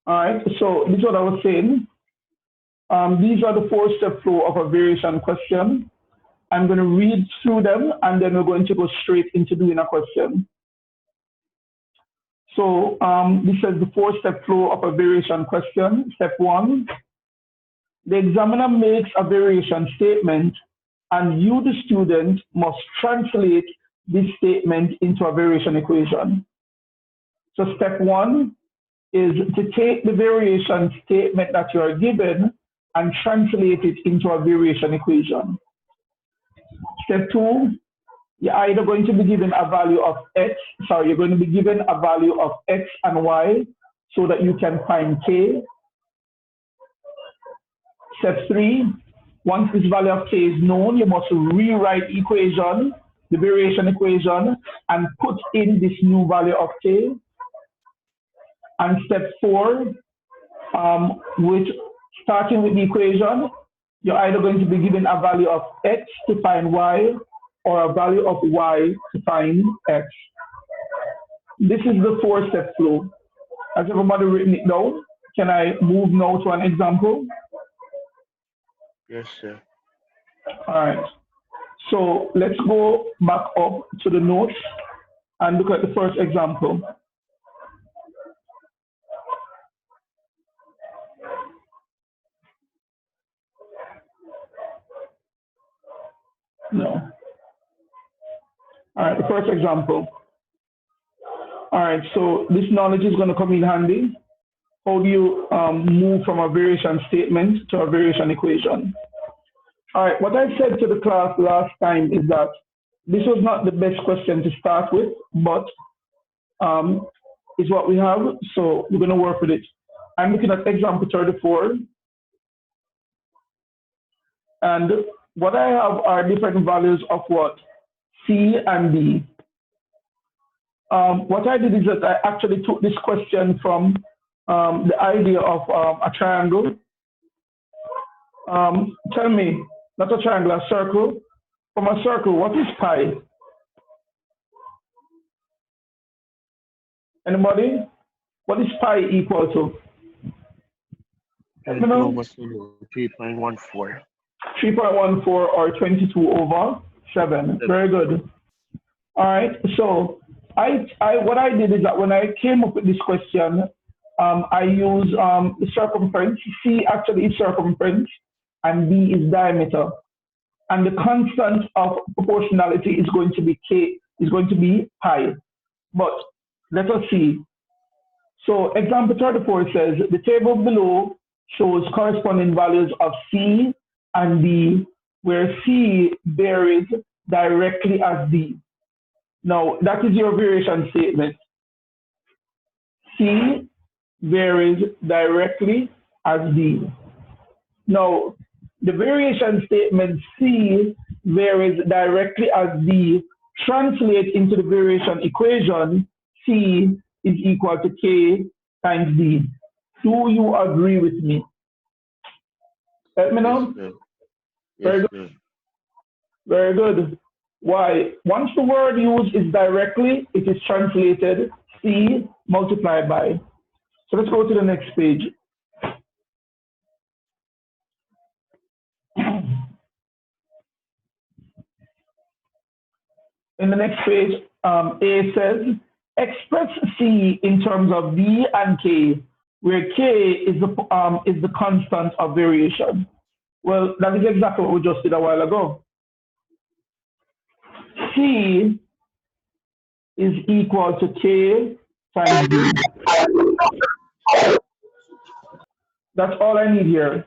All right, so this is what I was saying. These are the four-step flow of a variation question. I'm going to read through them, and then we're going to go straight into doing a question. So this is the four-step flow of a variation question. Step one, the examiner makes a variation statement, and you, the student, must translate this statement into a variation equation. So step one is to take the variation statement that you are given and translate it into a variation equation. Step two, you're either going to be given a value of x, you're going to be given a value of x and y so that you can find k. Step three, once this value of k is known, you must rewrite the equation, the variation equation, and put in this new value of k. And step four, which starting with the equation, you're either going to be given a value of x to find y or a value of y to find x. This is the four-step flow. Has everybody written it down? Can I move now to an example? Yes, sir. All right. So let's go back up to the notes and look at the first example. No. All right, the first example. All right, so this knowledge is going to come in handy. How do you move from a variation statement to a variation equation? All right, what I said to the class last time is that this was not the best question to start with, but it's what we have, so we're going to work with it. I'm looking at example 34. And what I have are different values of what? C and D. What I did is that I actually took this question from the idea of a triangle. Tell me, not a triangle, a circle. From a circle, what is pi? Anybody? What is pi equal to? 3.14. 3.14 or 22 over 7. Very good. All right. So what I did is that when I came up with this question, I used the circumference. C actually is circumference, and D is diameter. And the constant of proportionality is going to be k, is going to be pi. But let us see. So example 34 says the table below shows corresponding values of C and D, where C varies directly as D. Now, that is your variation statement. C varies directly as D. Now, the variation statement C varies directly as D translates into the variation equation. C is equal to K times D. Do you agree with me? Let me know. Yes, Very good. Very good. Why? Once the word used is directly, it is translated C multiplied by. So let's go to the next page. In the next page, A says, express C in terms of D and K, where K is the constant of variation. Well, that is exactly what we just did a while ago. C is equal to K times D. That's all I need here.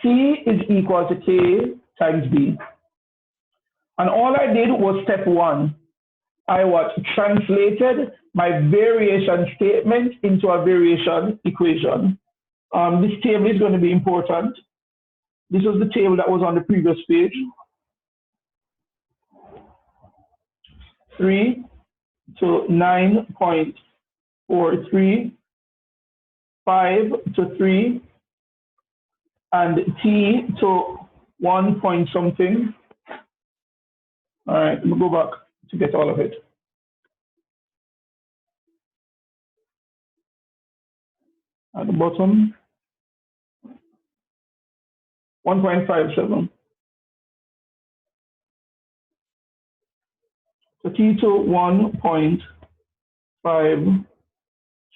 C is equal to K times D. And all I did was step one. I translated my variation statement into a variation equation. This table is going to be important. This was the table that was on the previous page. 3 to 9.43, 5 to 3, and T to 1 point something. All right, let me go back to get all of it. at the bottom, 1.57. So T to 1.57.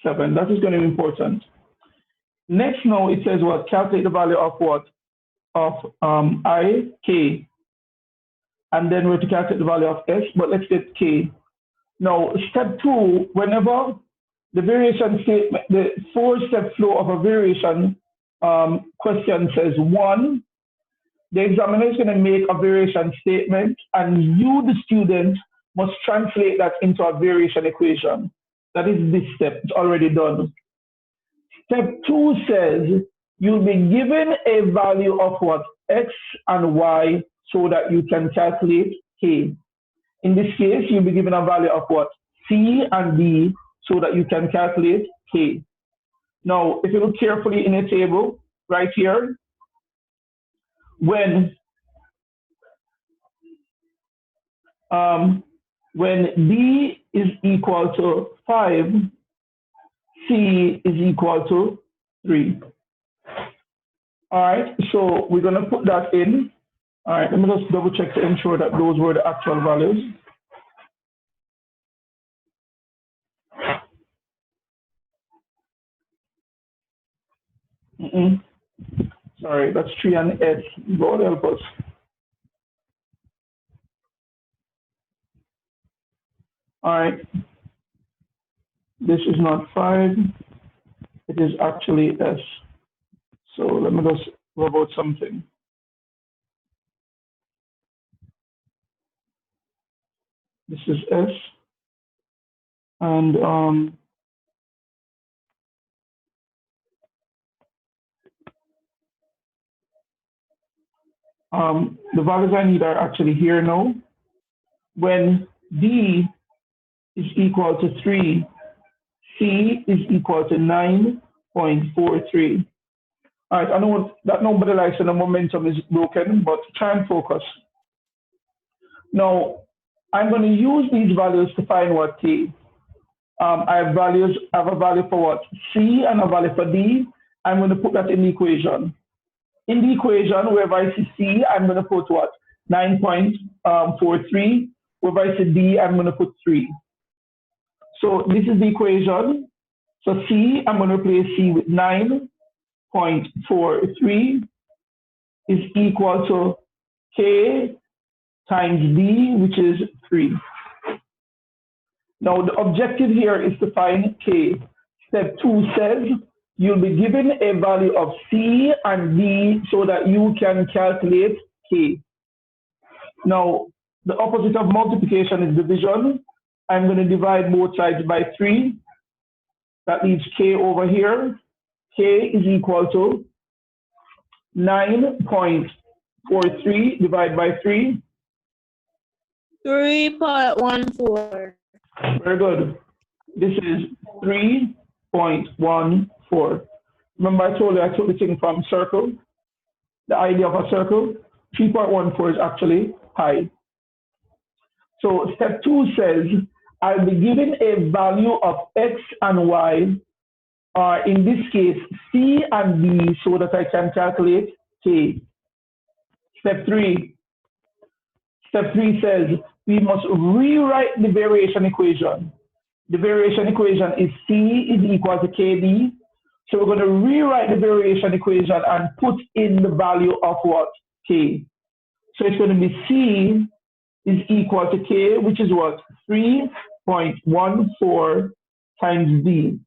That is going to be important. Next now it says what? Calculate the value of what? Of I, K. And then we're to calculate the value of S, but let's get K. Now, step 2, whenever the variation statement, the 4-step flow of a variation question says 1, the examiner is going to make a variation statement, and you, the student, must translate that into a variation equation. That is this step. It's already done. Step 2 says you'll be given a value of what? X and Y, so that you can calculate K. In this case, you'll be given a value of what? C and D, so that you can calculate K. Now, if you look carefully in a table right here, when D is equal to 5, C is equal to 3. All right, so we're going to put that in. All right, let me just double check to ensure that those were the actual values. Sorry, that's 3 and S. God help us. All right, this is not 5, it is actually S. So let me just rub out something. This is S, and the values I need are actually here now. When D is equal to 3, C is equal to 9.43. All right, I know that nobody likes when the momentum is broken, but try and focus. Now, I'm going to use these values to find what K. I have a value for what? C and a value for D. I'm going to put that in the equation. In the equation, wherever I see C, I'm going to put what? 9.43. Wherever I see D, I'm going to put 3. So this is the equation. So C, I'm going to replace C with 9.43 is equal to K times D, which is 3. Now, the objective here is to find K. Step 2 says you'll be given a value of C and D so that you can calculate K. Now, the opposite of multiplication is division. I'm going to divide both sides by 3. That leaves K over here. K is equal to 9.43 divided by 3. 3.14. Very good. This is 3.14. Remember I told you I took the thing from circle, the idea of a circle. 3.14 is actually pi. So step 2 says I'll be given a value of X and Y, in this case C and D, so that I can calculate K. Step 3 says we must rewrite the variation equation. The variation equation is C is equal to KD. So we're going to rewrite the variation equation and put in the value of what? K. So it's going to be C is equal to K, which is what? 3.14 times D.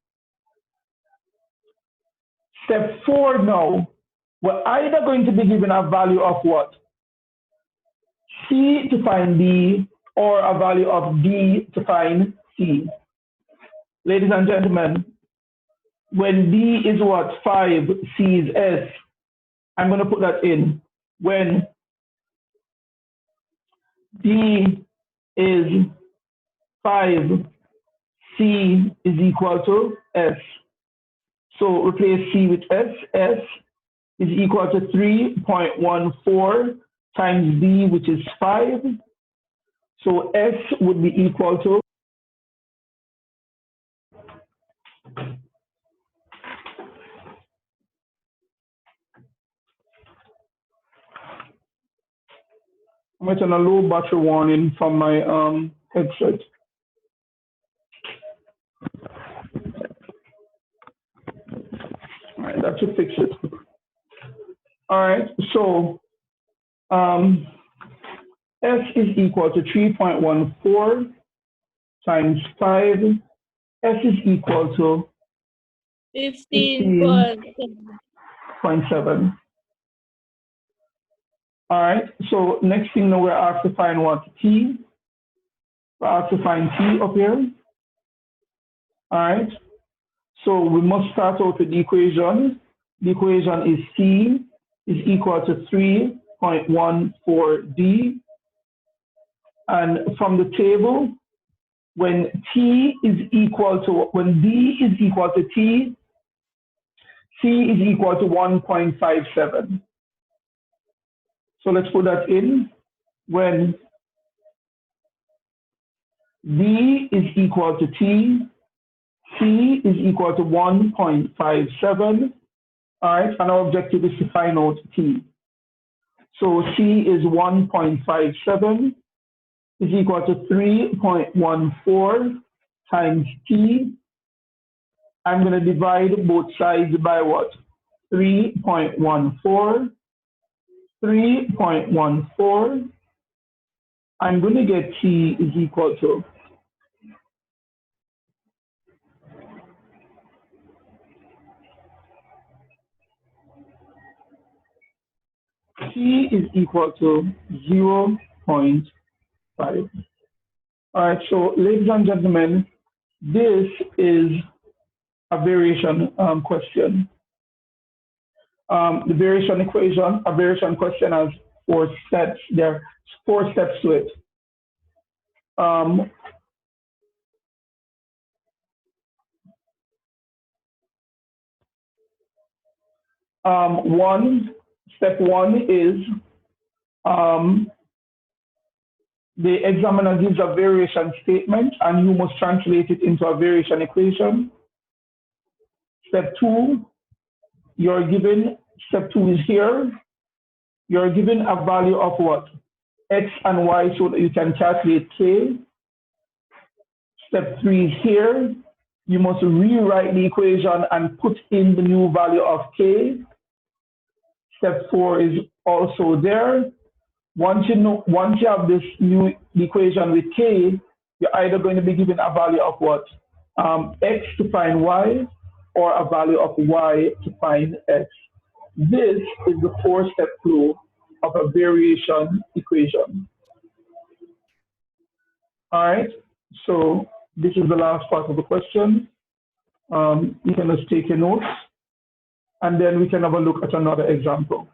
Step 4 now, we're either going to be given a value of what? C to find D, or a value of D to find C. Ladies and gentlemen, when D is what? 5, C is S. I'm going to put that in. When D is 5, C is equal to S. So replace C with S. S is equal to 3.14 times D, which is 5. So S would be equal to I'm getting a low battery warning from my headset. All right, that should fix it. All right, so S is equal to 3.14 times 5. S is equal to 15.7. All right, so next thing now we're asked to find what? T. We're asked to find T up here. All right, so we must start out with the equation. The equation is C is equal to 3.14D. And from the table, when D is equal to T, C is equal to 1.57. So let's put that in. When D is equal to T, C is equal to 1.57. All right, and our objective is to find out T. So C is 1.57 is equal to 3.14 times T. I'm going to divide both sides by what? 3.14. 3.14. I'm going to get T is equal to T is equal to 0.5. All right, so ladies and gentlemen, this is a variation question. The variation equation, a variation question has 4 steps. There are 4 steps to it. Step one is the examiner gives a variation statement and you must translate it into a variation equation. Step 2, step 2 is here. You're given a value of what? X and Y so that you can calculate K. Step 3 is here. You must rewrite the equation and put in the new value of K. Step 4 is also there. Once you have this new equation with K, you're either going to be given a value of what? X to find Y, or a value of Y to find X. This is the 4-step flow of a variation equation. All right, so this is the last part of the question. You can just take your notes, and then we can have a look at another example.